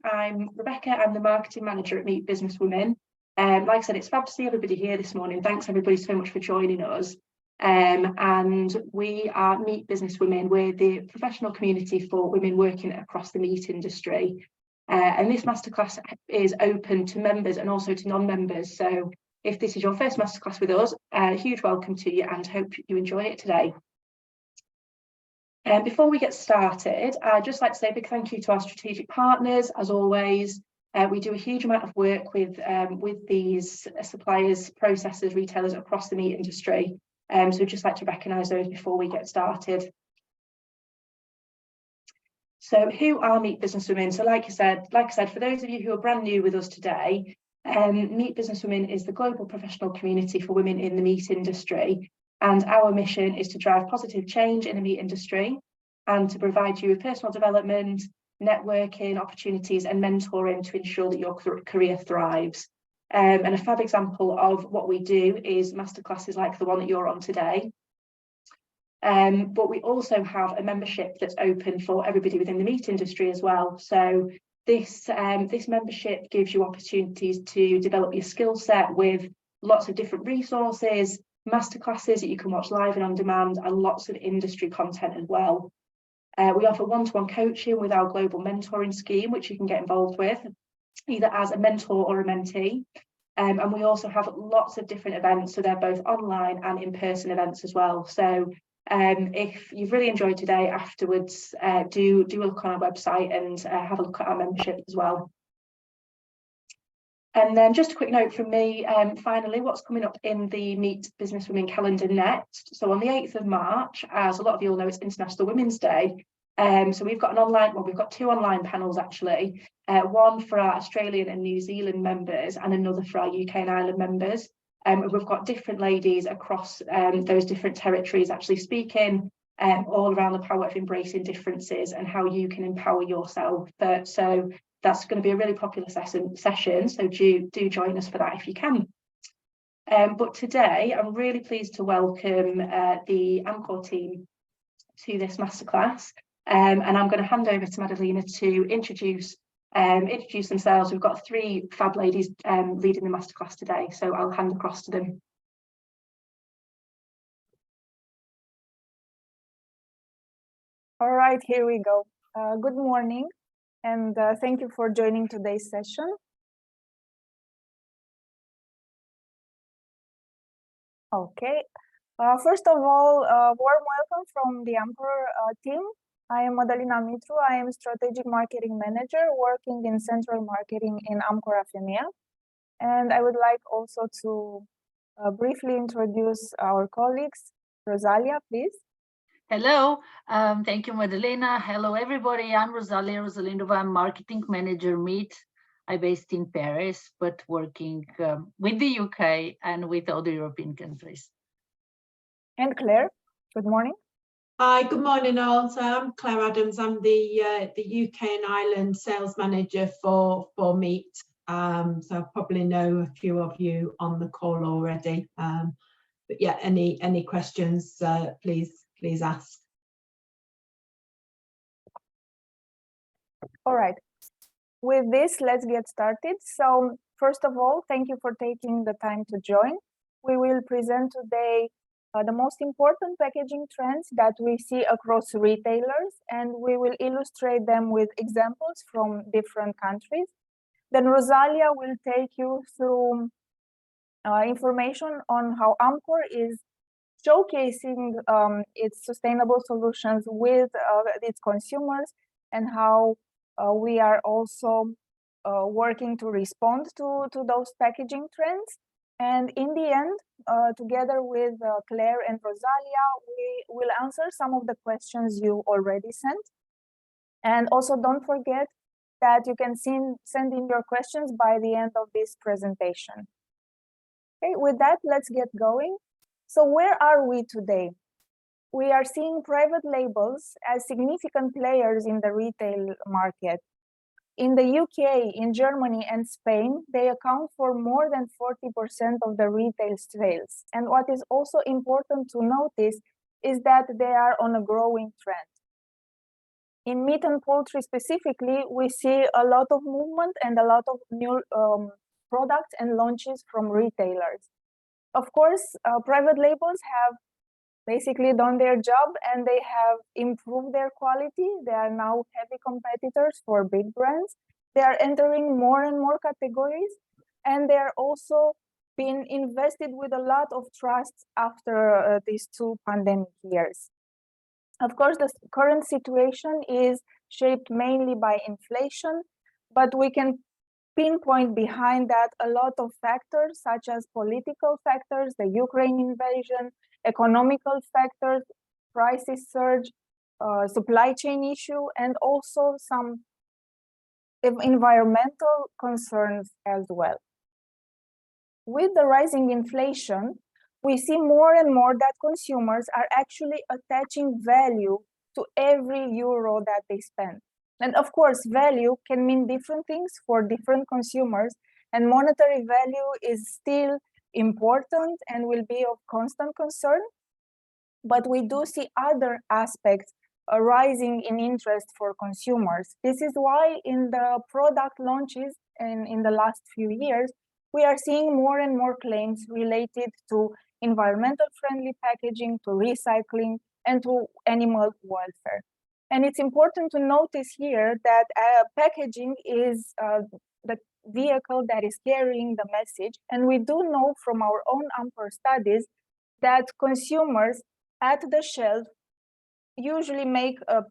I'm Rebecca. I'm the marketing manager at Meet Business Women. Like I said, it's fab to see everybody here this morning. Thanks everybody so much for joining us. And we are Meet Business Women. We're the professional community for women working across the meat industry. And this masterclass is open to members and also to non-members. So if this is your first masterclass with us, a huge welcome to you and hope you enjoy it today. Before we get started, I'd just like to say a big thank you to our strategic partners. As always, we do a huge amount of work with these suppliers, processors, retailers across the meat industry. So we'd just like to recognise those before we get started. So who are Meet Business Women? So like I said, for those of you who are brand new with us today, Meet Business Women is the global professional community for women in the meat industry. And our mission is to drive positive change in the meat industry and to provide you with personal development, networking opportunities and mentoring to ensure that your career thrives. And a fab example of what we do is masterclasses like the one that you're on today. But we also have a membership that's open for everybody within the meat industry as well. So this membership gives you opportunities to develop your skill set with lots of different resources, masterclasses that you can watch live and on demand, and lots of industry content as well. We offer one-to-one coaching with our global mentoring scheme, which you can get involved with, either as a mentor or a mentee. And we also have lots of different events, so they're both online and in-person events as well. So if you've really enjoyed today, afterwards, do a look on our website and have a look at our membership as well. And then just a quick note from me, finally, what's coming up in the Meet Business Women calendar next. So on the 8th of March, as a lot of you all know, it's International Women's Day. So we've got we've got two online panels actually, one for our Australian and New Zealand members and another for our UK and Ireland members. We've got different ladies across those different territories actually speaking all around the power of embracing differences and how you can empower yourself. So that's going to be a really popular session, so do join us for that if you can. But today, I'm really pleased to welcome the Amcor team to this masterclass, and I'm going to hand over to Madalena to introduce themselves. We've got three fab ladies leading the masterclass today, so I'll hand across to them. All right, here we go. Good morning. And thank you for joining today's session. Okay. First of all, warm welcome from the Amcor team. I am Madaline and Rosalia. I am Strategic Marketing Manager working in Central Marketing in Amcor EMEA. And I would like also to briefly introduce our colleagues. Rosalia, please. Hello, thank you, Madalena. Hello, everybody. I'm Rosalia Rosalindova. I'm Marketing Manager Meet. I'm based in Paris, but working with the UK and with other European countries. And Claire, good morning. Hi, good morning all. So I'm Claire Adams. I'm the UK and Ireland Sales Manager for Meet. So I probably know a few of you on the call already. But yeah, any questions, please ask. All right. With this, let's get started. So first of all, thank you for taking the time to join. We will present today the most important packaging trends that we see across retailers, and we will illustrate them with examples from different countries. Then Rosalia will take you through information on how Amcor is showcasing its sustainable solutions with its consumers and how we are also working to respond to those packaging trends. And in the end, together with Claire and Rosalia, we will answer some of the questions you already sent. And also don't forget that you can send in your questions by the end of this presentation. Okay, with that, let's get going. So where are we today? We are seeing private labels as significant players in the retail market. In the UK, in Germany and Spain, they account for more than 40% of the retail sales. And what is also important to notice is that they are on a growing trend. In meat and poultry specifically, we see a lot of movement and a lot of new products and launches from retailers. Of course, private labels have basically done their job and they have improved their quality. They are now heavy competitors for big brands. They are entering more and more categories, and they are also being invested with a lot of trust after these 2 pandemic years. Of course, the current situation is shaped mainly by inflation, but we can pinpoint behind that a lot of factors, such as political factors, the Ukraine invasion, economical factors, prices surge, supply chain issue, and also some environmental concerns as well. With the rising inflation, we see more and more that consumers are actually attaching value to every euro that they spend. And of course, value can mean different things for different consumers, and monetary value is still important and will be of constant concern. But we do see other aspects rising in interest for consumers. This is why in the product launches in the last few years, we are seeing more and more claims related to environmental friendly packaging, to recycling, and to animal welfare. And it's important to notice here that packaging is the vehicle that is carrying the message. And we do know from our own Amcor studies that consumers at the shelf usually make a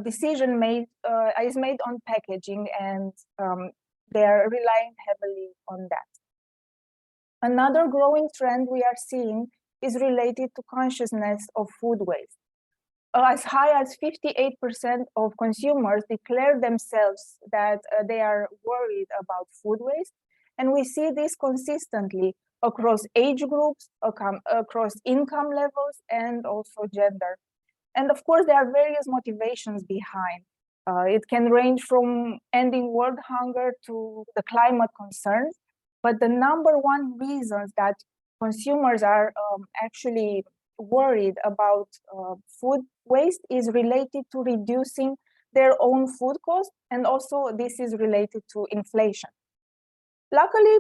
decision is made on packaging, and they are relying heavily on that. Another growing trend we are seeing is related to consciousness of food waste. As high as 58% of consumers declare themselves that they are worried about food waste. And we see this consistently across age groups, across income levels, and also gender. And of course, there are various motivations behind. It can range from ending world hunger to the climate concerns. But the number one reasons that consumers are actually worried about food waste is related to reducing their own food costs, and also this is related to inflation. Luckily,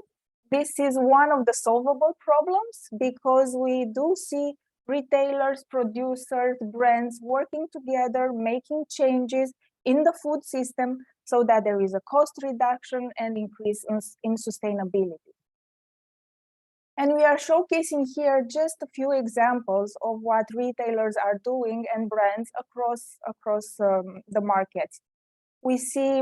this is one of the solvable problems, because we do see retailers, producers, brands working together, making changes in the food system so that there is a cost reduction and increase in sustainability. And we are showcasing here just a few examples of what retailers are doing and brands across the markets. We see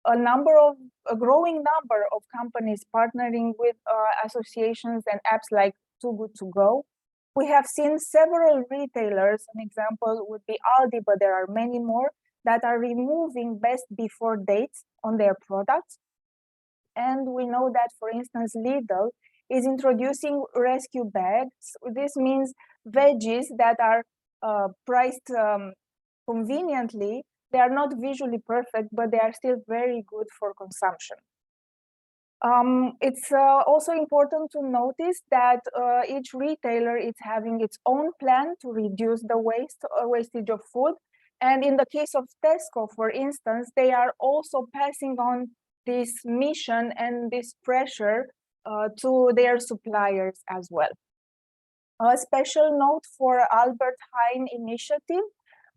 a growing number of companies partnering with associations and apps like Too Good To Go. We have seen several retailers, an example would be Aldi, but there are many more, that are removing best before dates on their products. And we know that, for instance, Lidl is introducing rescue bags. This means veggies that are priced conveniently. They are not visually perfect, but they are still very good for consumption. It's also important to notice that each retailer is having its own plan to reduce the wastage of food. And in the case of Tesco, for instance, they are also passing on this mission and this pressure to their suppliers as well. A special note for Albert Heijn initiative,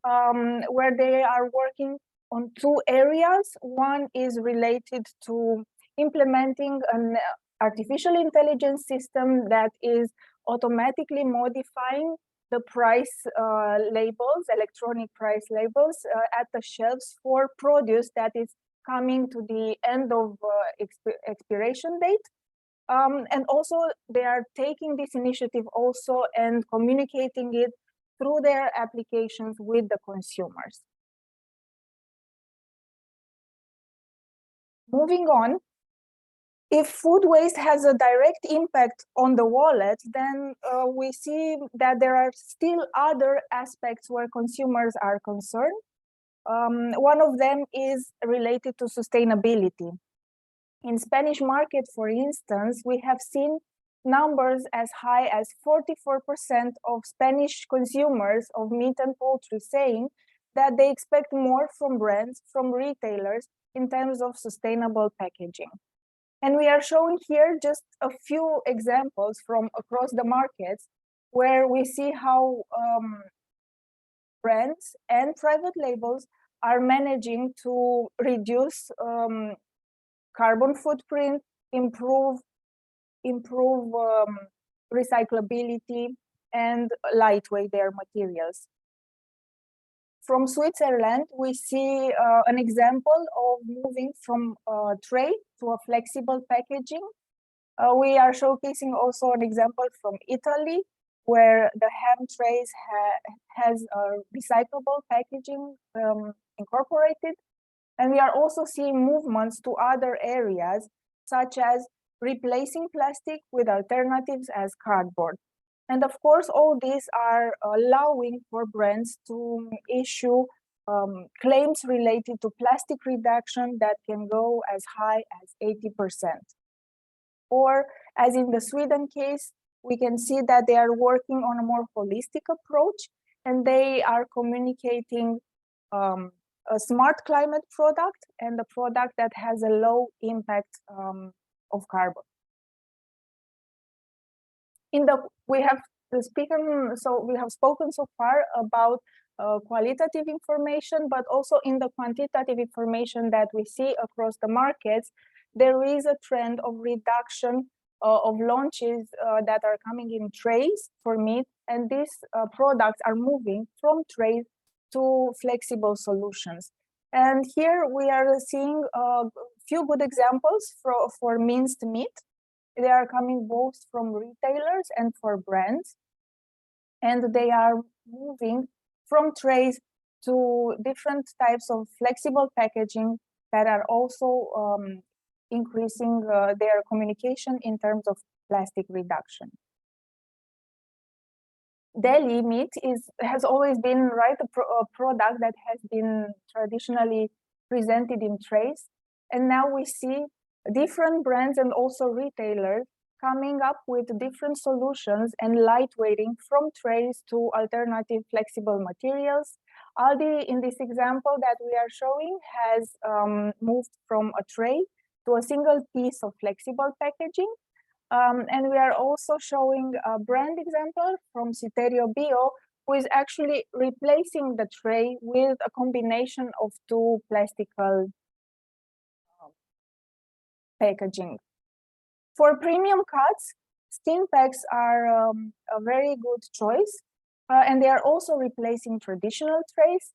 where they are working on 2 areas. One is related to implementing an artificial intelligence system that is automatically modifying the price labels, electronic price labels at the shelves for produce that is coming to the end of expiration date. And also they are taking this initiative also and communicating it through their applications with the consumers. Moving on, if food waste has a direct impact on the wallet, then we see that there are still other aspects where consumers are concerned. One of them is related to sustainability. In Spanish market, for instance, we have seen numbers as high as 44% of Spanish consumers of meat and poultry saying that they expect more from brands, from retailers in terms of sustainable packaging. And we are showing here just a few examples from across the markets where we see how brands and private labels are managing to reduce carbon footprint, improve recyclability, and lightweight their materials. From Switzerland, we see an example of moving from tray to a flexible packaging. We are showcasing also an example from Italy, where the ham trays has recyclable packaging incorporated. And we are also seeing movements to other areas, such as replacing plastic with alternatives as cardboard. And of course, all these are allowing for brands to issue claims related to plastic reduction that can go as high as 80%. Or as in the Sweden case, we can see that they are working on a more holistic approach, and they are communicating a smart climate product and a product that has a low impact of carbon. We have spoken so far about qualitative information, but also in the quantitative information that we see across the markets, there is a trend of reduction of launches that are coming in trays for meat, and these products are moving from trays to flexible solutions. And here we are seeing a few good examples for minced meat. They are coming both from retailers and for brands, and they are moving from trays to different types of flexible packaging that are also increasing their communication in terms of plastic reduction. Deli meat has always been a product that has been traditionally presented in trays, and now we see different brands and also retailers coming up with different solutions and lightweighting from trays to alternative flexible materials. Aldi, in this example that we are showing, has moved from a tray to a single piece of flexible packaging. And we are also showing a brand example from Citerio Bio, who is actually replacing the tray with a combination of two plastical packaging. For premium cuts, skinpacks are a very good choice, and they are also replacing traditional trays.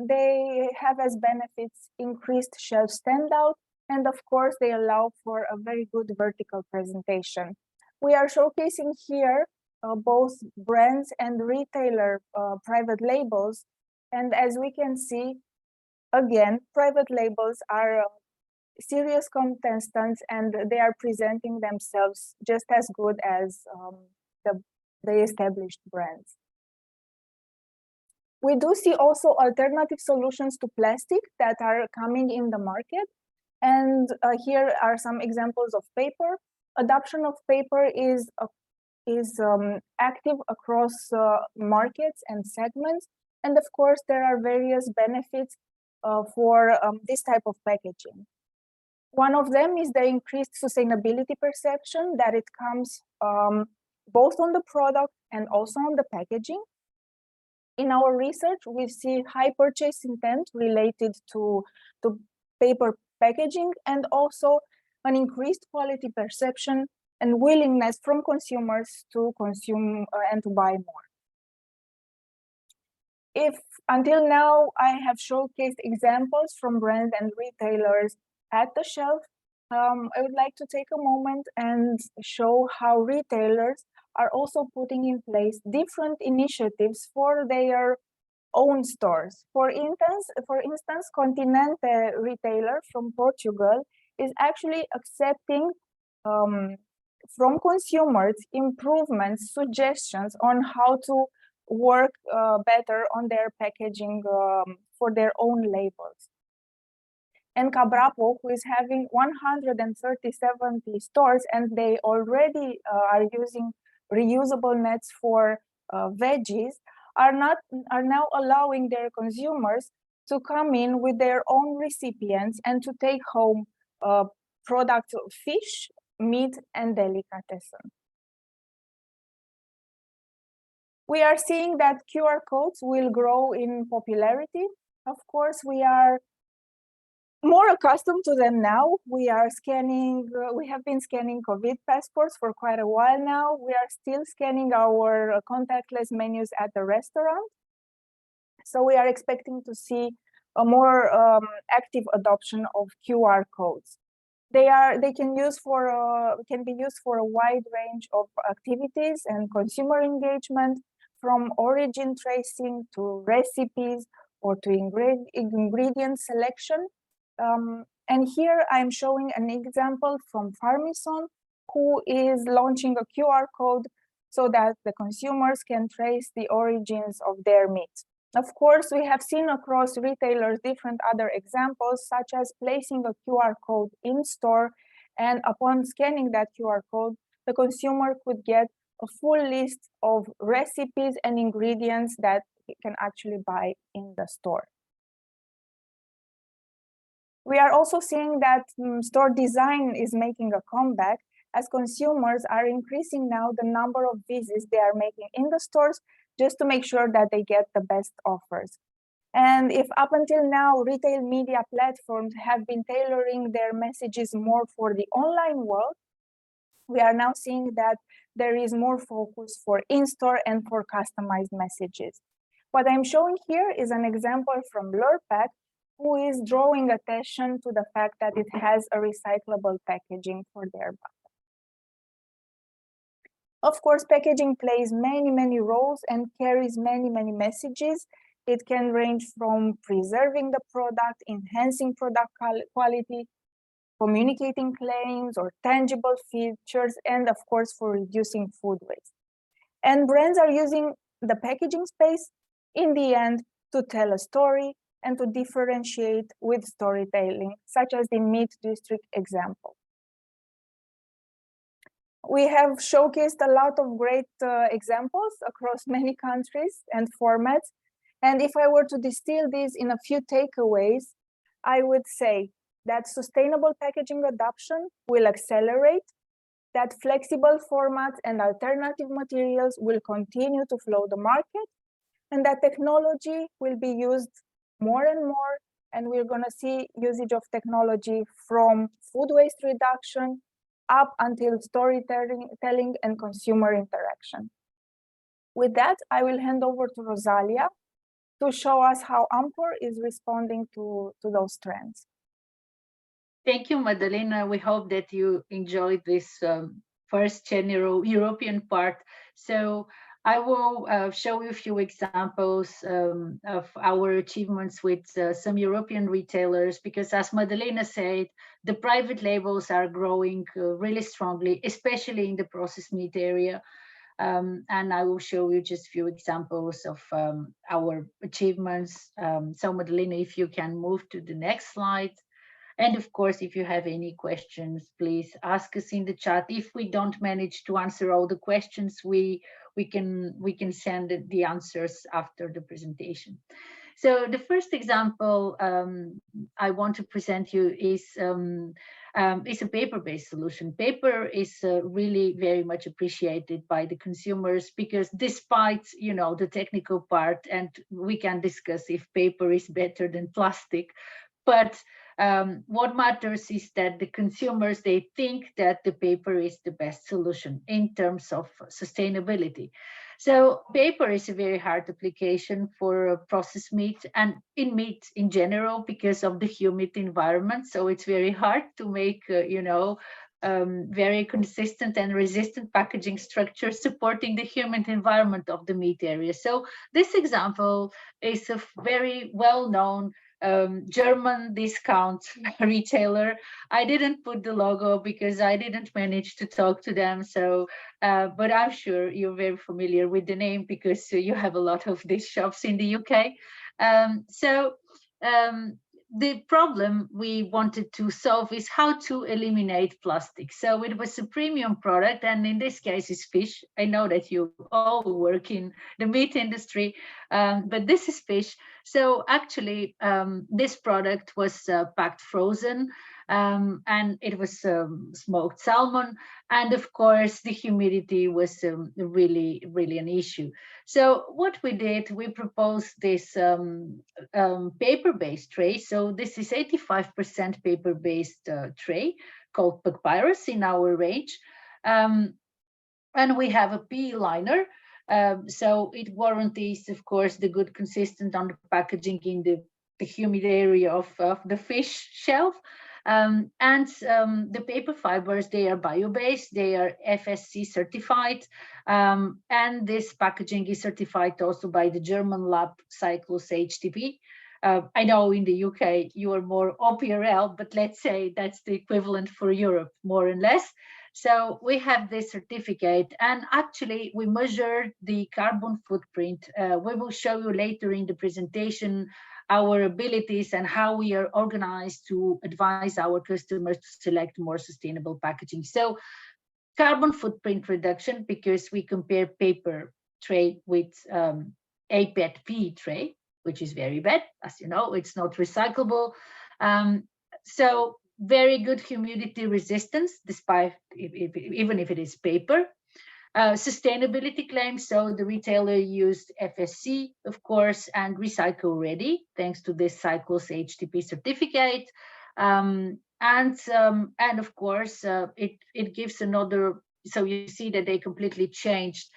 They have as benefits increased shelf standout, and of course, they allow for a very good vertical presentation. We are showcasing here both brands and retailer private labels. And as we can see, again, private labels are serious contestants, and they are presenting themselves just as good as the established brands. We do see also alternative solutions to plastic that are coming in the market. And here are some examples of paper. Adoption of paper is active across markets and segments. And of course, there are various benefits for this type of packaging. One of them is the increased sustainability perception that it comes both on the product and also on the packaging. In our research, we see high purchase intent related to paper packaging, and also an increased quality perception and willingness from consumers to consume and to buy more. If until now I have showcased examples from brands and retailers at the shelf, I would like to take a moment and show how retailers are also putting in place different initiatives for their own stores. For instance, Continente retailer from Portugal is actually accepting from consumers improvements, suggestions on how to work better on their packaging for their own labels. And Cabrapo, who is having 137 stores, and they already are using reusable nets for veggies, are now allowing their consumers to come in with their own recipients and to take home products of fish, meat, and delicatessen. We are seeing that QR codes will grow in popularity. Of course, we are more accustomed to them now. We are scanning, we have been scanning COVID passports for quite a while now. We are still scanning our contactless menus at the restaurant. So we are expecting to see a more active adoption of QR codes. They can be used for a wide range of activities and consumer engagement, from origin tracing to recipes or to ingredient selection. And here I'm showing an example from Farmison, who is launching a QR code so that the consumers can trace the origins of their meat. Of course, we have seen across retailers different other examples, such as placing a QR code in store, and upon scanning that QR code, the consumer could get a full list of recipes and ingredients that he can actually buy in the store. We are also seeing that store design is making a comeback, as consumers are increasing now the number of visits they are making in the stores just to make sure that they get the best offers. And if up until now, retail media platforms have been tailoring their messages more for the online world, we are now seeing that there is more focus for in-store and for customized messages. What I'm showing here is an example from Lurpak, who is drawing attention to the fact that it has a recyclable packaging for their butter. Of course, packaging plays many roles and carries many messages. It can range from preserving the product, enhancing product quality, communicating claims or tangible features, and of course for reducing food waste. And brands are using the packaging space in the end to tell a story and to differentiate with storytelling, such as the meat district example. We have showcased a lot of great examples across many countries and formats. And if I were to distill these in a few takeaways, I would say that sustainable packaging adoption will accelerate, that flexible formats and alternative materials will continue to flow the market, and that technology will be used more and more, and we're going to see usage of technology from food waste reduction up until storytelling and consumer interaction. With that, I will hand over to Rosalia to show us how Amcor is responding to those trends. Thank you, Madalena. We hope that you enjoyed this first general European part. So I will show you a few examples of our achievements with some European retailers, because as Madalena said, the private labels are growing really strongly, especially in the processed meat area. And I will show you just a few examples of our achievements. So Madalena, if you can move to the next slide. And of course, if you have any questions, please ask us in the chat. If we don't manage to answer all the questions, we can send the answers after the presentation. So the first example I want to present you is a paper-based solution. Paper is really very much appreciated by the consumers, because despite the technical part, and we can discuss if paper is better than plastic, but what matters is that the consumers, they think that the paper is the best solution in terms of sustainability. So paper is a very hard application for processed meat and in meat in general, because of the humid environment. So it's very hard to make, very consistent and resistant packaging structure supporting the humid environment of the meat area. So this example is a very well-known German discount retailer. I didn't put the logo because I didn't manage to talk to them. So, but I'm sure you're very familiar with the name because you have a lot of these shops in the UK. the problem we wanted to solve is how to eliminate plastic. So it was a premium product, and in this case is fish. I know that you all work in the meat industry, but this is fish. So actually, this product was packed frozen, and it was smoked salmon. And of course, the humidity was really, really an issue. So what we did, we proposed this paper-based tray. So this is 85% paper-based tray called Papyrus in our range. And we have a PE liner. So it warranties, of course, the good consistent on the packaging in the humid area of the fish shelf. And the paper fibers, they are bio-based, they are FSC certified, and this packaging is certified also by the German lab Cyclus HTP. I know in the UK you are more OPRL, but let's say that's the equivalent for Europe, more and less. So we have this certificate, and actually we measure the carbon footprint. We will show you later in the presentation our abilities and how we are organized to advise our customers to select more sustainable packaging. So carbon footprint reduction, because we compare paper tray with a PET PE tray, which is very bad. As you know, it's not recyclable. So very good humidity resistance, despite even if it is paper. Sustainability claims, so the retailer used FSC, of course, and recycle ready, thanks to this Cyclus HTP certificate. And of course, it gives another, so you see that they completely changed.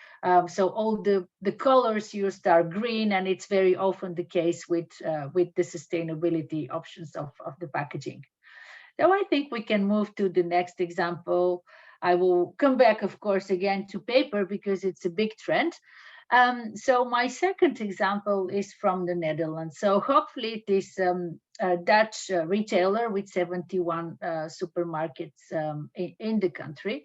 So all the colors used are green, and it's very often the case with the sustainability options of the packaging. So I think we can move to the next example. I will come back, of course, again to paper because it's a big trend. So my second example is from the Netherlands. So hopefully it is a Dutch retailer with 71 supermarkets in the country.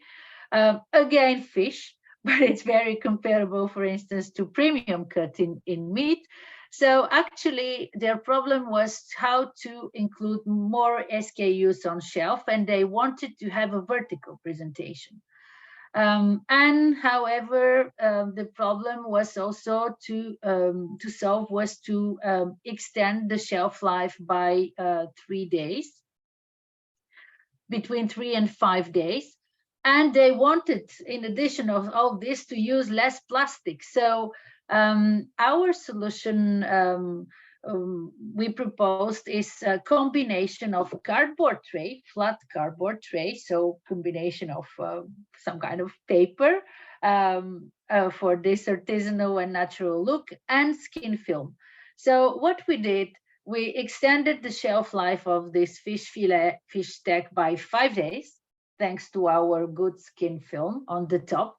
Again, fish, but it's very comparable, for instance, to premium cut in meat. So actually, their problem was how to include more SKUs on shelf, and they wanted to have a vertical presentation. And however, the problem was also to solve was to extend the shelf life by 3 days, between 3 and 5 days. And they wanted, in addition of all this, to use less plastic. So our solution we proposed is a combination of a cardboard tray, flat cardboard tray, so combination of some kind of paper for this artisanal and natural look, and skin film. So what we did, we extended the shelf life of this fish fillet, fish stack by 5 days, thanks to our good skin film on the top.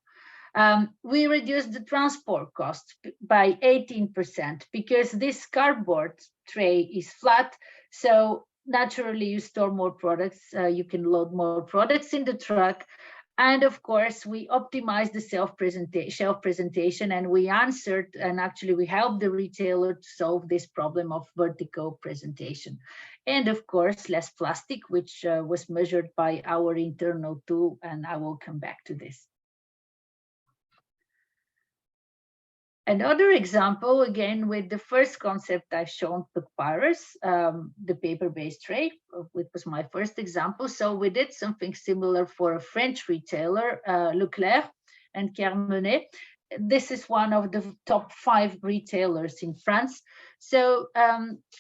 We reduced the transport cost by 18% because this cardboard tray is flat. So naturally you store more products, you can load more products in the truck. And of course, we optimized the shelf presentation, and we answered, and actually we helped the retailer to solve this problem of vertical presentation. And of course, less plastic, which was measured by our internal tool, and I will come back to this. Another example, again, with the first concept I've shown, Papyrus, the paper-based tray, which was my first example. So we did something similar for a French retailer, Leclerc and Kermenet. This is one of the top 5 retailers in France. So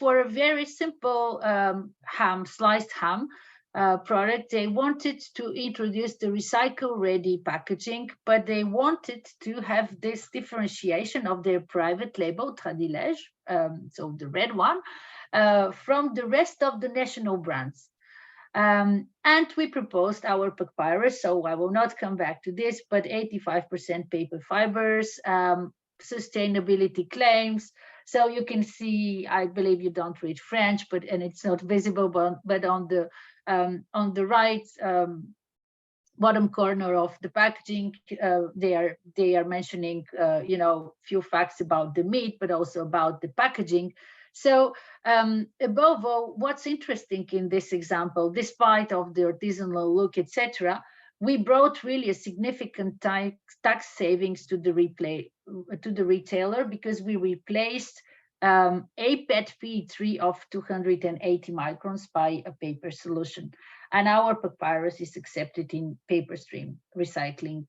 for a very simple sliced ham, product, they wanted to introduce the recycle-ready packaging, but they wanted to have this differentiation of their private label, Tradilège, so the red one, from the rest of the national brands. And we proposed our Papyrus, so I will not come back to this, but 85% paper fibers, sustainability claims. So you can see, I believe you don't read French, and it's not visible, but on the right bottom corner of the packaging, they are mentioning, few facts about the meat, but also about the packaging. So above all, what's interesting in this example, despite of the artisanal look, etc., we brought really a significant tax savings to the retailer, because we replaced a PET P3 of 280 microns by a paper solution. And our papyrus is accepted in paper stream recycling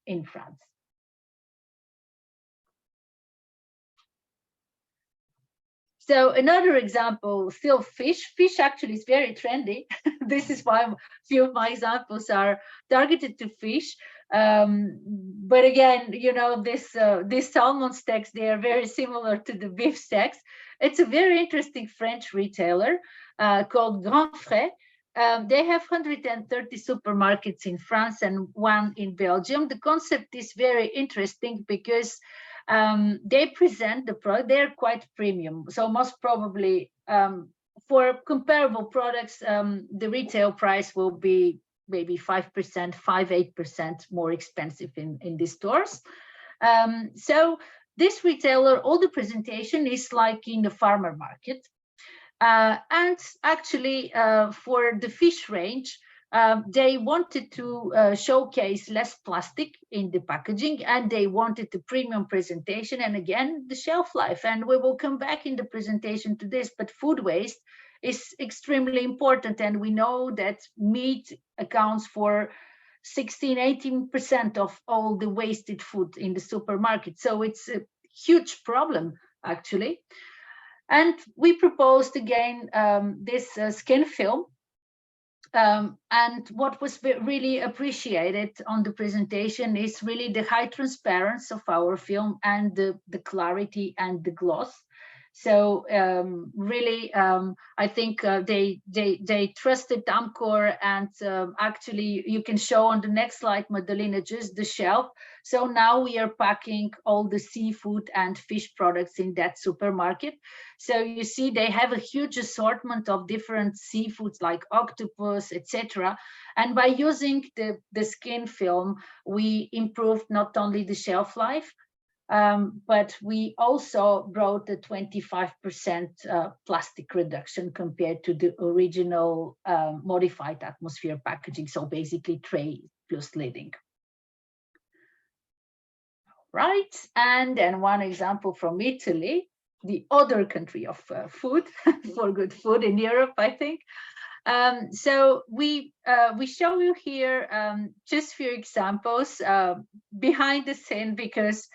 in France. So another example, still fish. Fish actually is very trendy. This is why a few of my examples are targeted to fish. But again, you know, these salmon steaks, they are very similar to the beef steaks. It's a very interesting French retailer called Grand Frais. They have 130 supermarkets in France and one in Belgium. The concept is very interesting because they present the product, they're quite premium. So most probably for comparable products, the retail price will be maybe 5%, 8% more expensive in these stores. So this retailer, all the presentation is like in the farmer market. And actually for the fish range, they wanted to showcase less plastic in the packaging, and they wanted the premium presentation and again the shelf life. And we will come back in the presentation to this, but food waste is extremely important, and we know that meat accounts for 16–18% of all the wasted food in the supermarket. So it's a huge problem actually. And we proposed again this skin film. And what was really appreciated on the presentation is really the high transparency of our film and the clarity and the gloss. So really, I think they trusted Amcor, and actually you can show on the next slide, Madaline, just the shelf. So now we are packing all the seafood and fish products in that supermarket. So you see they have a huge assortment of different seafoods like octopus, etc. And by using the skin film, we improved not only the shelf life, but we also brought a 25% plastic reduction compared to the original modified atmosphere packaging. So basically tray plus lidding. Right, and then one example from Italy, the other country of food, for good food in Europe, I think. So we show you here just few examples behind the scene, because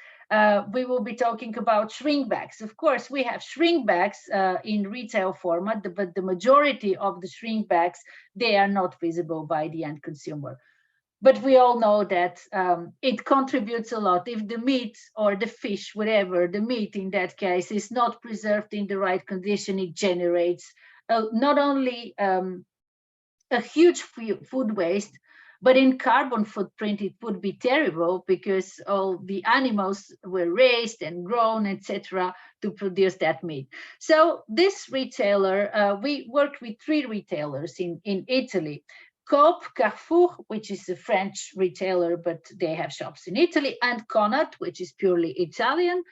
we will be talking about shrink bags. Of course, we have shrink bags in retail format, but the majority of the shrink bags, they are not visible by the end consumer. But we all know that it contributes a lot. If the meat or the fish, whatever, the meat in that case is not preserved in the right condition, it generates not only a huge food waste, but in carbon footprint, it would be terrible, because all the animals were raised and grown, etc., to produce that meat. So this retailer, we worked with 3 retailers in Italy. Coop, Carrefour, which is a French retailer, but they have shops in Italy, and Conad, which is purely Italian.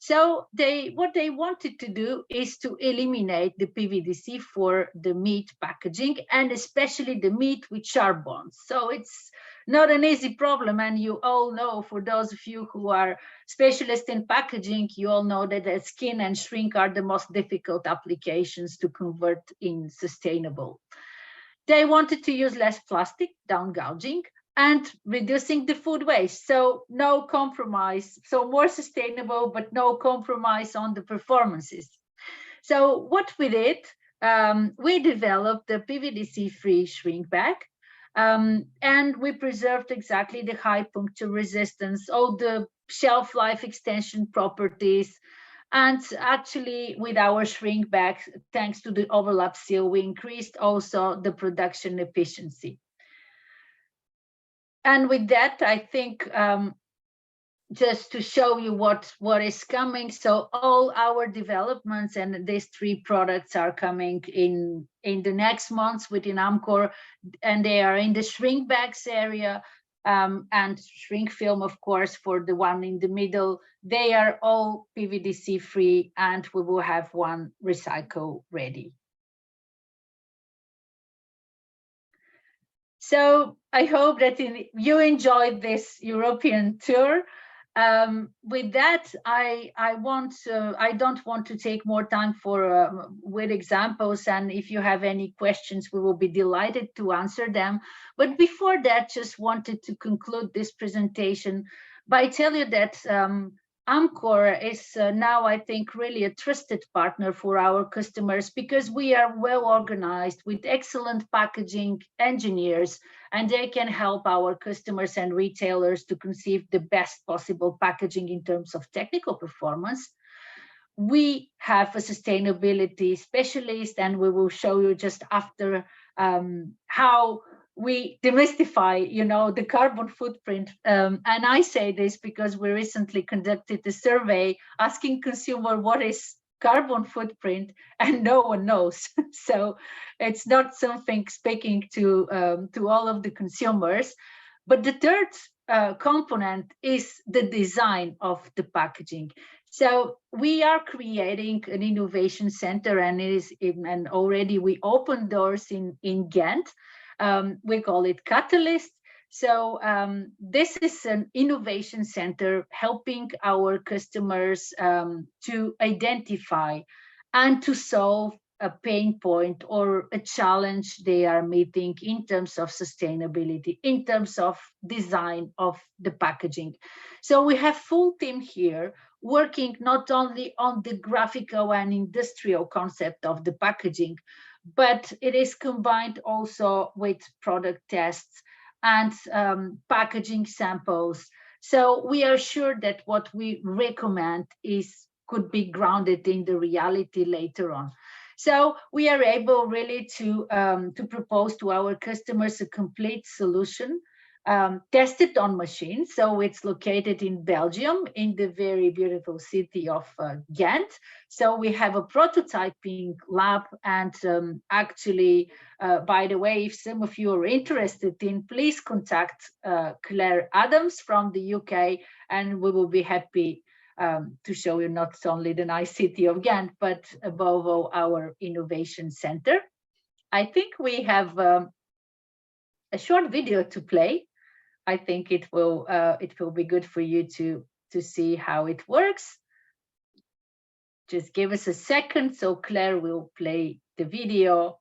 So what they wanted to do is to eliminate the PVDC for the meat packaging, and especially the meat with sharp bones. So it's not an easy problem, and you all know, for those of you who are specialists in packaging, you all know that the skin and shrink are the most difficult applications to convert in sustainable. They wanted to use less plastic, down gouging, and reducing the food waste. So no compromise, so more sustainable, but no compromise on the performances. So what we did, we developed a PVDC-free shrink bag, and we preserved exactly the high puncture resistance, all the shelf life extension properties. And actually, with our shrink bags, thanks to the overlap seal, we increased also the production efficiency. And with that, I think just to show you what is coming. So all our developments and these 3 products are coming in the next months within Amcor, and they are in the shrink bags area. and shrink film, of course, for the one in the middle. They are all PVDC free, and we will have one recycle ready. So I hope that you enjoyed this European tour. With that, I don't want to take more time with examples, and if you have any questions, we will be delighted to answer them. But before that, just wanted to conclude this presentation by telling you that Amcor is now, I think, really a trusted partner for our customers, because we are well organized with excellent packaging engineers, and they can help our customers and retailers to conceive the best possible packaging in terms of technical performance. We have a sustainability specialist, and we will show you just after how we demystify, the carbon footprint. And I say this because we recently conducted a survey asking consumer what is carbon footprint, and no one knows. So it's not something speaking to all of the consumers. But the third component is the design of the packaging. So we are creating an innovation center, and already we opened doors in Ghent. We call it Catalyst. So this is an innovation center helping our customers to identify and to solve a pain point or a challenge they are meeting in terms of sustainability, in terms of design of the packaging. So we have full team here working not only on the graphical and industrial concept of the packaging, but it is combined also with product tests and packaging samples. So we are sure that what we recommend could be grounded in the reality later on. So we are able really to propose to our customers a complete solution, tested on machines. So it's located in Belgium, in the very beautiful city of Ghent. So we have a prototyping lab, and actually, by the way, if some of you are interested in, please contact Claire Adams from the UK, and we will be happy to show you not only the nice city of Ghent, but above all our innovation center. I think we have a short video to play. I think it will be good for you to see how it works. Just give us a second, so Claire will play the video.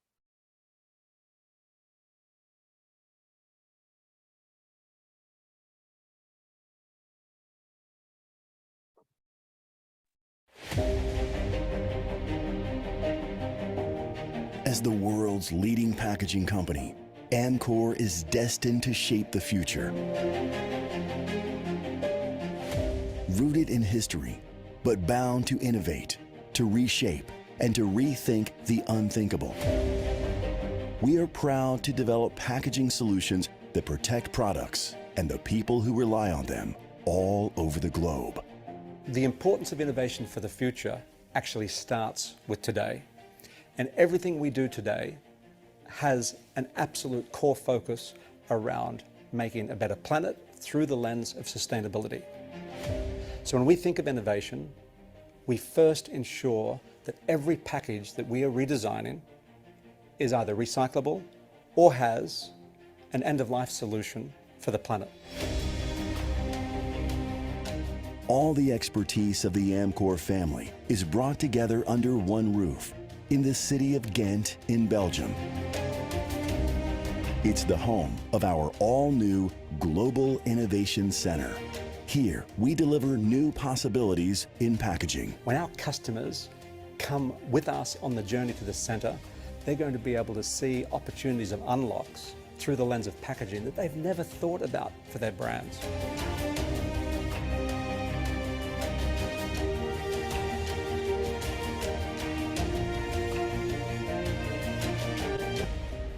As the world's leading packaging company, Amcor is destined to shape the future. Rooted in history, but bound to innovate, to reshape, and to rethink the unthinkable. We are proud to develop packaging solutions that protect products and the people who rely on them all over the globe. The importance of innovation for the future actually starts with today. And everything we do today has an absolute core focus around making a better planet through the lens of sustainability. So when we think of innovation, we first ensure that every package that we are redesigning is either recyclable or has an end-of-life solution for the planet. All the expertise of the Amcor family is brought together under one roof in the city of Ghent in Belgium. It's the home of our all-new Global Innovation Center. Here, we deliver new possibilities in packaging. When our customers come with us on the journey to the center, they're going to be able to see opportunities of unlocks through the lens of packaging that they've never thought about for their brands.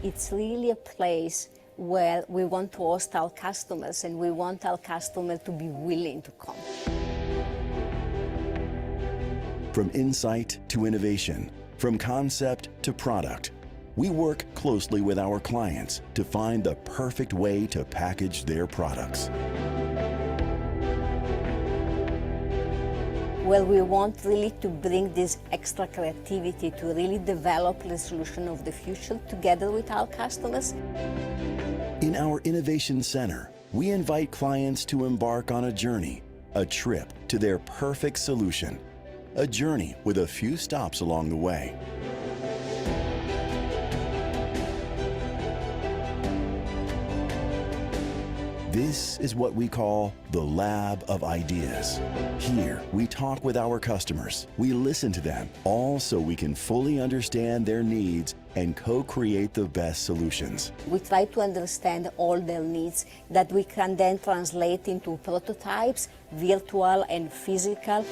It's really a place where we want to host our customers, and we want our customers to be willing to come. From insight to innovation, from concept to product, we work closely with our clients to find the perfect way to package their products. Well, we want really to bring this extra creativity to really develop the solution of the future together with our customers. In our Innovation Center, we invite clients to embark on a journey, a trip to their perfect solution, a journey with a few stops along the way. This is what we call the Lab of Ideas. Here, we talk with our customers. We listen to them, all so we can fully understand their needs and co-create the best solutions. We try to understand all their needs that we can then translate into prototypes, virtual and physical.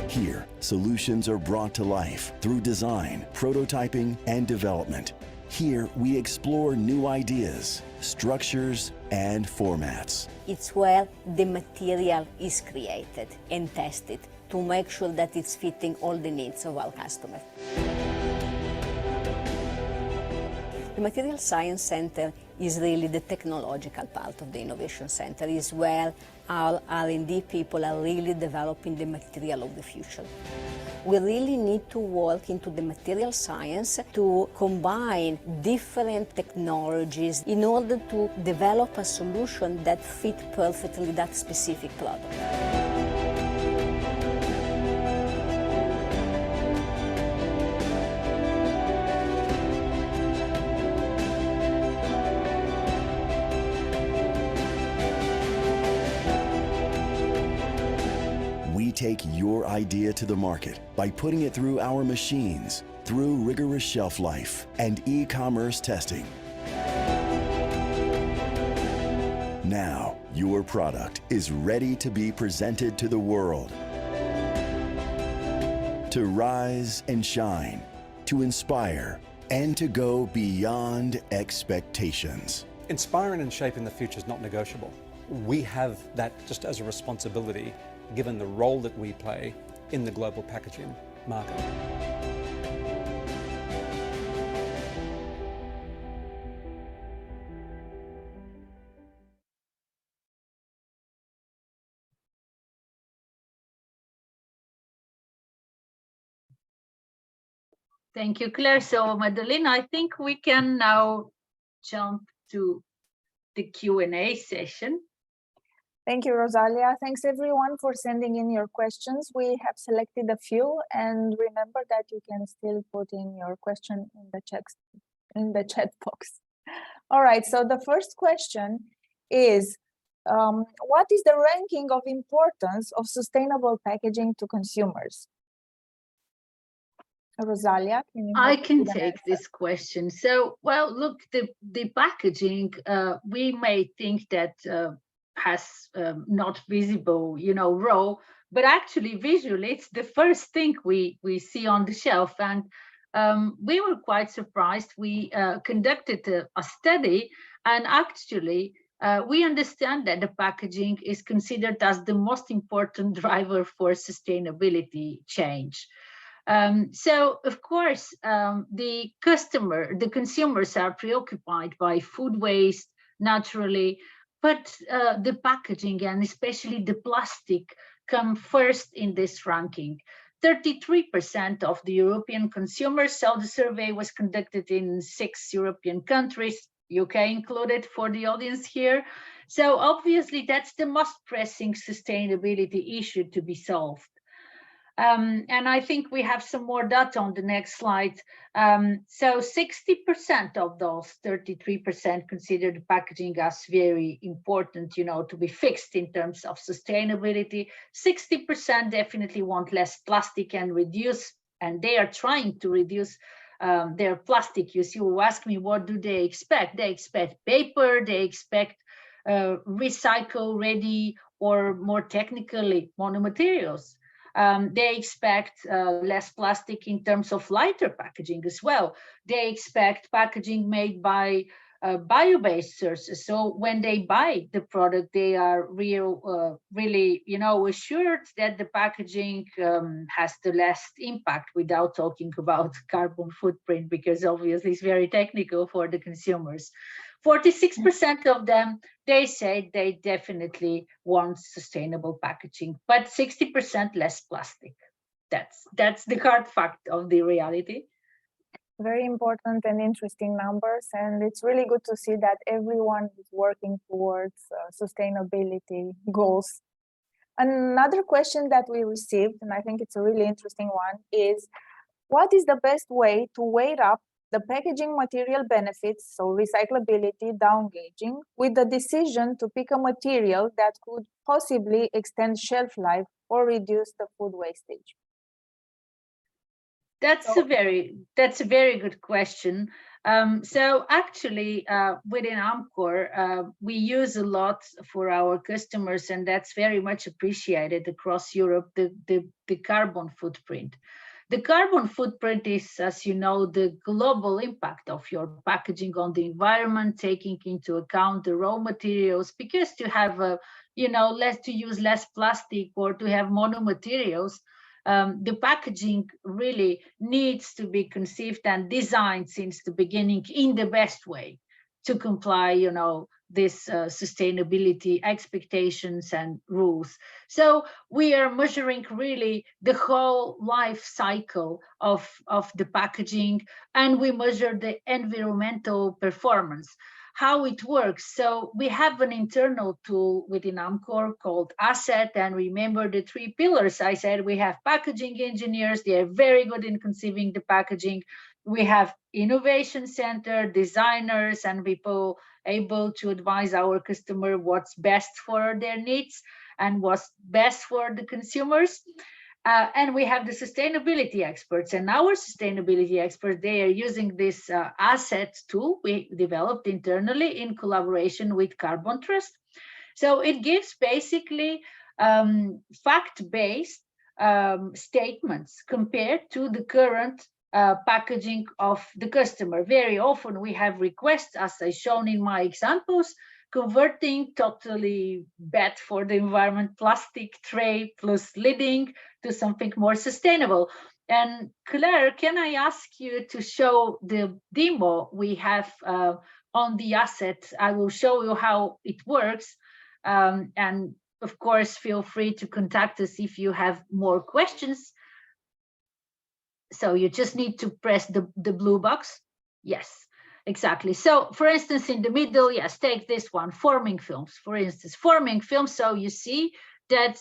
Here, solutions are brought to life through design, prototyping, and development. Here, we explore new ideas, structures, and formats. It's where the material is created and tested to make sure that it's fitting all the needs of our customers. The Material Science Center is really the technological part of the Innovation Center. Is where our R&D people are really developing the material of the future. We really need to work into the material science to combine different technologies in order to develop a solution that fits perfectly that specific product. We take your idea to the market by putting it through our machines, through rigorous shelf life and e-commerce testing. Now, your product is ready to be presented to the world. To rise and shine, to inspire, and to go beyond expectations. Inspiring and shaping the future is not negotiable. We have that just as a responsibility, given the role that we play in the global packaging market. Thank you, Claire. So, Madaline, I think we can now jump to the Q&A session. Thank you, Rosalia. Thanks everyone for sending in your questions. We have selected a few, and remember that you can still put in your question in the chat box. All right, so the first question is, what is the ranking of importance of sustainable packaging to consumers? Rosalia, can you? I can take this question. So, well, look, the packaging, we may think that has not visible, raw, but actually visually, it's the first thing we see on the shelf. And we were quite surprised. We conducted a study, and actually, we understand that the packaging is considered as the most important driver for sustainability change. So, of course, the consumers are preoccupied by food waste, naturally, but the packaging and especially the plastic come first in this ranking. 33% of the European consumers, so the survey was conducted in 6 European countries, UK included for the audience here. So obviously that's the most pressing sustainability issue to be solved. And I think we have some more data on the next slide. So 60% of those 33% consider the packaging as very important, to be fixed in terms of sustainability. 60% definitely want less plastic and reduce, and they are trying to reduce their plastic use. You ask me, what do they expect? They expect paper, they expect recycle ready, or more technically, monomaterials. They expect less plastic in terms of lighter packaging as well. They expect packaging made by bio-based sources. So when they buy the product, they are really, assured that the packaging has the least impact, without talking about carbon footprint, because obviously it's very technical for the consumers. 46% of them, they say they definitely want sustainable packaging, but 60% less plastic. That's the hard fact of the reality. Very important and interesting numbers, and it's really good to see that everyone is working towards sustainability goals. Another question that we received, and I think it's a really interesting one, is what is the best way to weigh up the packaging material benefits, so recyclability, down-gauging, with the decision to pick a material that could possibly extend shelf life or reduce the food wastage? That's a very good question. So actually, within Amcor, we use a lot for our customers, and that's very much appreciated across Europe, the carbon footprint. The carbon footprint is, as you know, the global impact of your packaging on the environment, taking into account the raw materials, because to have to use less plastic or to have monomaterials, the packaging really needs to be conceived and designed since the beginning in the best way to comply, this sustainability expectations and rules. So we are measuring really the whole life cycle of the packaging, and we measure the environmental performance, how it works. So we have an internal tool within Amcor called Asset, and remember the 3 pillars I said. We have packaging engineers, they are very good in conceiving the packaging. We have innovation center, designers, and people able to advise our customer what's best for their needs and what's best for the consumers. And we have the sustainability experts, and our sustainability experts, they are using this asset tool we developed internally in collaboration with Carbon Trust. So it gives basically fact-based statements compared to the current packaging of the customer. Very often we have requests, as I shown in my examples, converting totally bad for the environment plastic tray plus lidding to something more sustainable. And Claire, can I ask you to show the demo we have on the asset? I will show you how it works. And of course, feel free to contact us if you have more questions. So you just need to press the blue box. Yes, exactly. So for instance, in the middle, yes, take this one, forming films, for instance, forming films. So you see that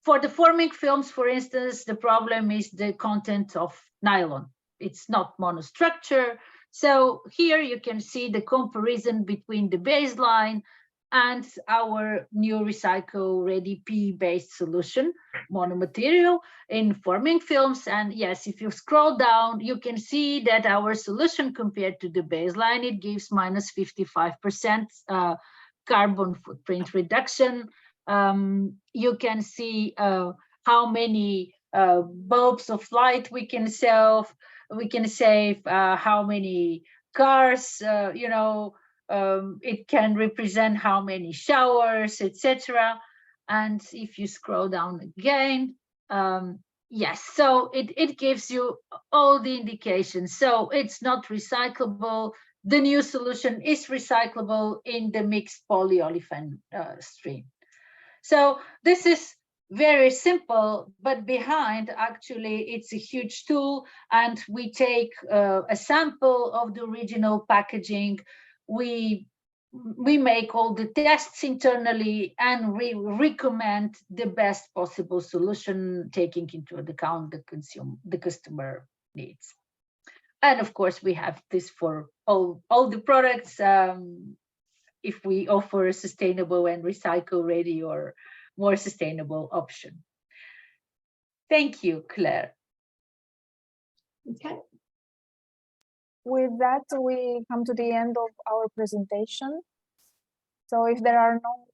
for the forming films, for instance, the problem is the content of nylon. It's not monostructure. So here you can see the comparison between the baseline and our new recycle ready PE-based solution, monomaterial in forming films. And yes, if you scroll down, you can see that our solution compared to the baseline, it gives minus 55% carbon footprint reduction. You can see how many bulbs of light we can save, how many cars, it can represent how many showers, etc. And if you scroll down again, yes, so it gives you all the indications. So it's not recyclable. The new solution is recyclable in the mixed polyolefin stream. So this is very simple, but behind actually it's a huge tool, and we take a sample of the original packaging. We make all the tests internally, and we recommend the best possible solution, taking into account the customer needs. And of course, we have this for all the products. If we offer a sustainable and recycle ready or more sustainable option. Thank you, Claire. Okay. With that, we come to the end of our presentation. So if there are no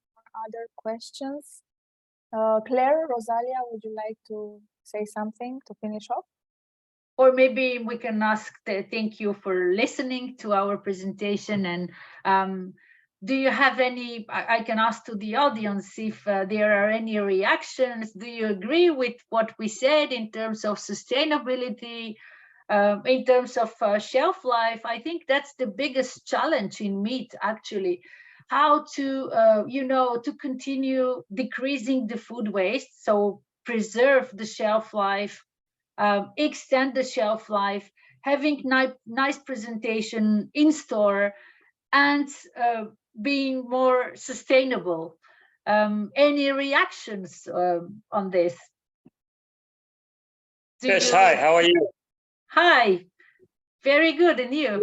other questions, Claire, Rosalia, would you like to say something to finish off? or maybe we can ask thank you for listening to our presentation. And do you have any, I can ask to the audience if there are any reactions. Do you agree with what we said in terms of sustainability, in terms of shelf life? I think that's the biggest challenge in meat, actually. How to, to continue decreasing the food waste, so preserve the shelf life, extend the shelf life, having nice presentation in store, and being more sustainable. Any reactions on this? Yes, hi, how are you? Hi, very good, and you?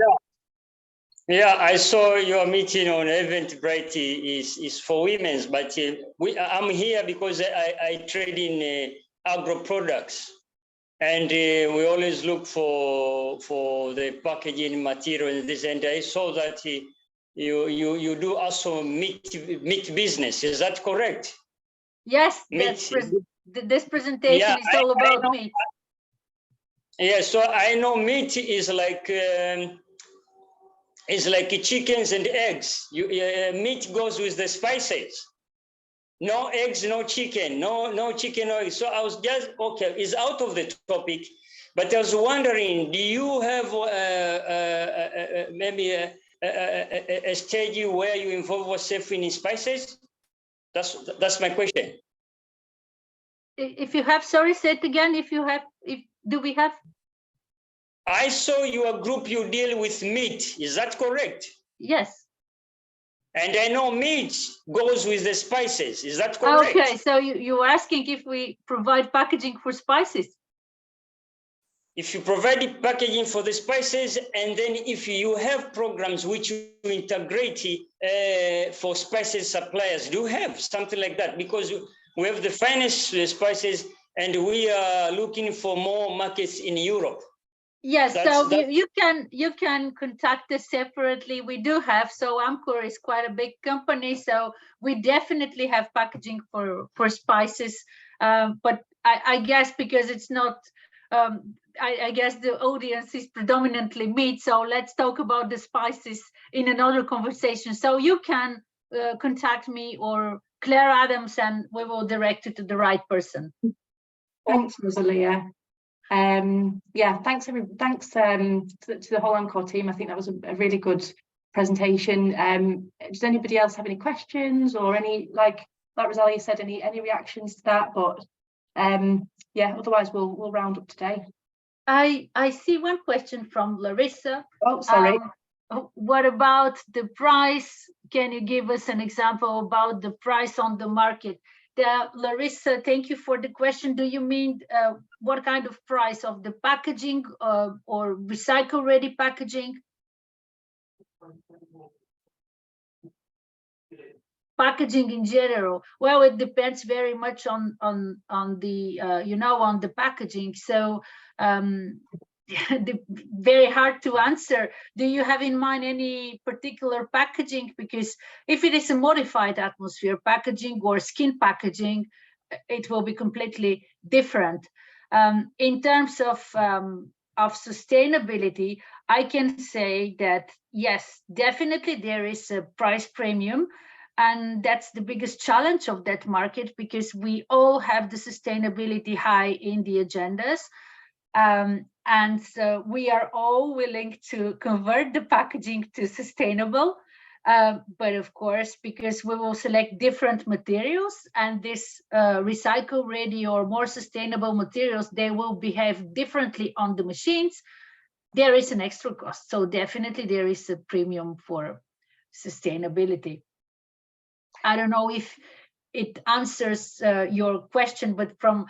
Yeah, I saw your meeting on Eventbrite is for women's, but I'm here because I trade in agro products, and we always look for the packaging material and this, and I saw that you do also meat business. Is that correct? Yes, this presentation is all about meat. Yeah, so I know meat is like chickens and eggs. Meat goes with the spices. No eggs, no chicken, no chicken, no eggs. So I was just, okay, it's out of the topic, but I was wondering, do you have maybe a stage where you involve yourself in spices? That's my question. If you have, sorry, say it again. Do we have? I saw your group, you deal with meat. Is that correct? Yes. And I know meat goes with the spices. Is that correct? Okay, so you're asking if we provide packaging for spices? If you provide packaging for the spices, and then if you have programs which you integrate for spices suppliers, do you have something like that? Because we have the finest spices and we are looking for more markets in Europe. Yes, so you can contact us separately. We do have, so Amcor is quite a big company, so we definitely have packaging for spices. But I guess because it's not, I guess the audience is predominantly meat, so let's talk about the spices in another conversation. So you can contact me or Claire Adams, and we will direct you to the right person. Thanks, Rosalia. Yeah, thanks to the whole Amcor team. I think that was a really good presentation. Does anybody else have any questions or any, like Rosalia said, any reactions to that? But yeah, otherwise we'll round up today. I see one question from Larissa. Oh, sorry. What about the price? Can you give us an example about the price on the market? Larissa, thank you for the question. Do you mean what kind of price of the packaging or recycle-ready packaging? Packaging in general. Well, it depends very much on the on the packaging. So very hard to answer. Do you have in mind any particular packaging? Because if it is a modified atmosphere packaging or skin packaging, it will be completely different. In terms of sustainability, I can say that yes, definitely there is a price premium, and that's the biggest challenge of that market, because we all have the sustainability high in the agendas. And so we are all willing to convert the packaging to sustainable, but of course, because we will select different materials, and this recycle ready or more sustainable materials, they will behave differently on the machines. There is an extra cost, so definitely there is a premium for sustainability. I don't know if it answers your question, but from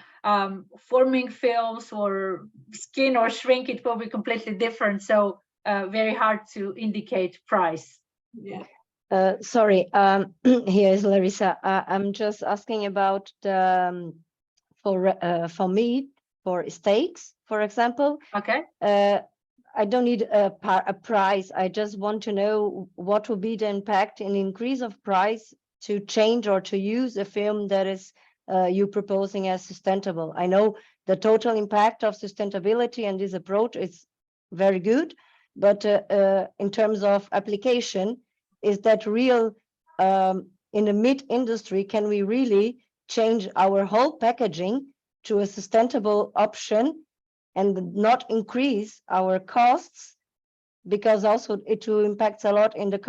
forming films or skin or shrink, it will be completely different. So very hard to indicate price. Yeah. Sorry, here is Larissa. I'm just asking about the for meat, for steaks, for example. Okay. I don't need a price. I just want to know what will be the impact in increase of price to change or to use a film that is you proposing as sustainable. I know the total impact of sustainability and this approach is very good, but in terms of application, is that real in the meat industry? Can we really change our whole packaging to a sustainable option and not increase our costs? Because also it will impact a lot in the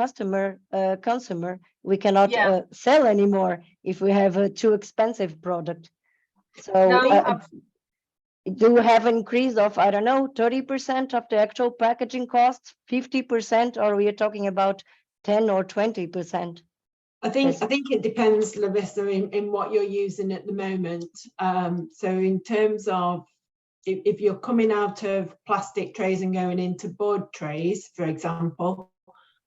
consumer. We cannot sell anymore if we have a too expensive product. So do we have an increase of, I don't know, 30% of the actual packaging costs, 50%, or we are talking about 10 or 20%? I think it depends, Larissa, in what you're using at the moment. So in terms of if you're coming out of plastic trays and going into board trays, for example,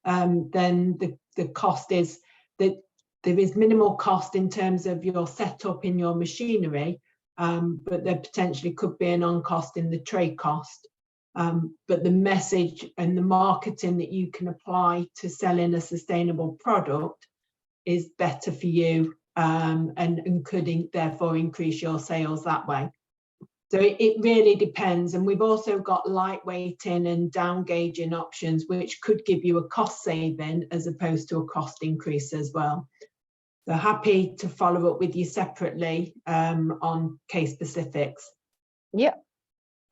then the cost is that there is minimal cost in terms of your setup in your machinery, but there potentially could be an on-cost in the tray cost. But the message and the marketing that you can apply to selling a sustainable product is better for you, and could therefore increase your sales that way. So it really depends. And we've also got lightweighting and down gauging options, which could give you a cost saving as opposed to a cost increase as well. So happy to follow up with you separately on case specifics. Yeah.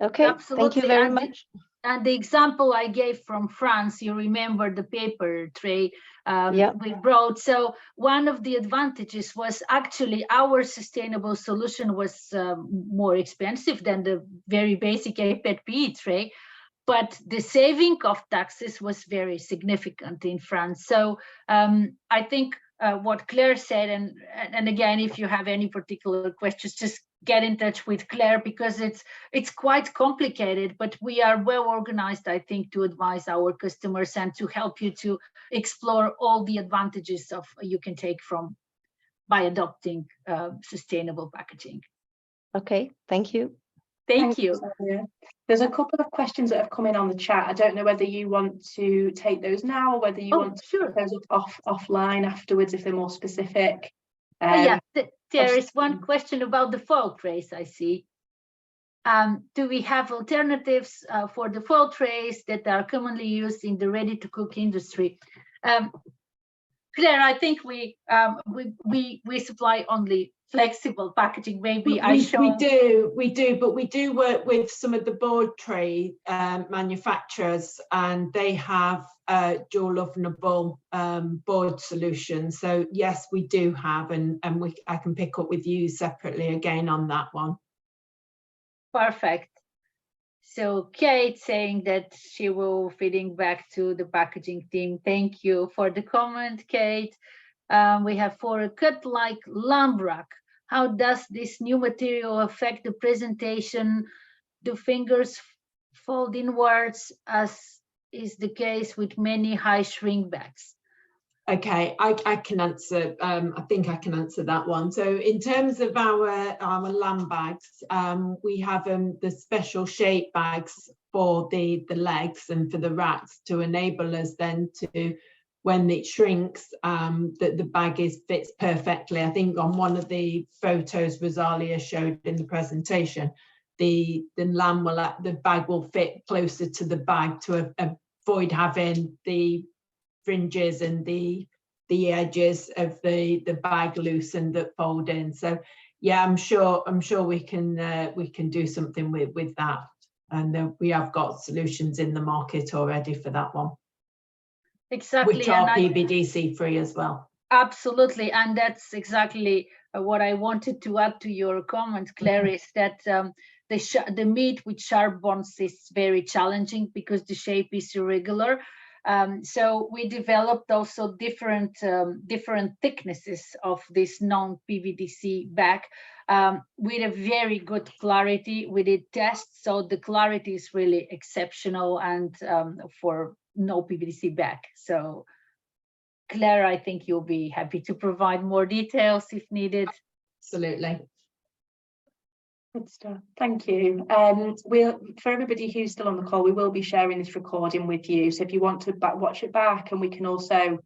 Okay. Absolutely. Thank you very much. And the example I gave from France, you remember the paper tray we brought. So one of the advantages was actually our sustainable solution was more expensive than the very basic APET-PE tray, but the saving of taxes was very significant in France. So I think what Claire said, and again, if you have any particular questions, just get in touch with Claire, because it's quite complicated, but we are well organized, I think, to advise our customers and to help you to explore all the advantages of you can take from by adopting sustainable packaging. Okay, thank you. Thank you. There's a couple of questions that have come in on the chat. I don't know whether you want to take those now or whether you want to put those offline afterwards if they're more specific. There is one question about the foil trays, I see. Do we have alternatives for the foil trays that are commonly used in the ready-to-cook industry? Claire, I think we supply only flexible packaging. Maybe we do, but we do work with some of the board tray manufacturers, and they have dual ovenable board solutions. So yes, we do have, and I can pick up with you separately again on that one. Perfect. So Kate saying that she will feeding back to the packaging team. Thank you for the comment, Kate. We have for a cut like lamb rack, how does this new material affect the presentation? Do fingers fold inwards, as is the case with many high shrink bags? Okay, I can answer. I think I can answer that one. So in terms of our lamb bags, we have the special shape bags for the legs and for the racks to enable us then to, when it shrinks, that the bag fits perfectly. I think on one of the photos Rosalia showed in the presentation, the bag will fit closer to the bag to avoid having the fringes and the edges of the bag loosened that fold in. So yeah, I'm sure we can do something with that, and we have got solutions in the market already for that one. Exactly, which are PVDC free as well. Absolutely, and that's exactly what I wanted to add to your comment, Claire, is that the meat with sharp bones is very challenging because the shape is irregular. So we developed also different thicknesses of this non-PVDC bag with a very good clarity. We did tests, so the clarity is really exceptional, and for no PVDC bag. So Claire, I think you'll be happy to provide more details if needed. Absolutely. Good stuff. Thank you. For everybody who's still on the call, we will be sharing this recording with you. So if you want to watch it back, and we can also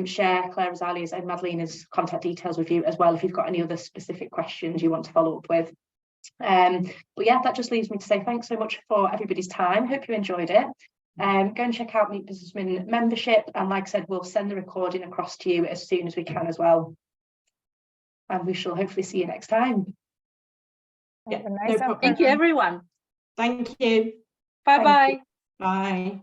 share Claire Rosalia's and Madalena's contact details with you as well, if you've got any other specific questions you want to follow up with. But yeah, that just leaves me to say thanks so much for everybody's time. Hope you enjoyed it. Go and check out Meet Businesswomen membership, and like I said, we'll send the recording across to you as soon as we can as well. And we shall hopefully see you next time. Yeah, Have a nice no problem. afternoon. Thank you, everyone. Thank you. Bye-bye. Thank you. Bye.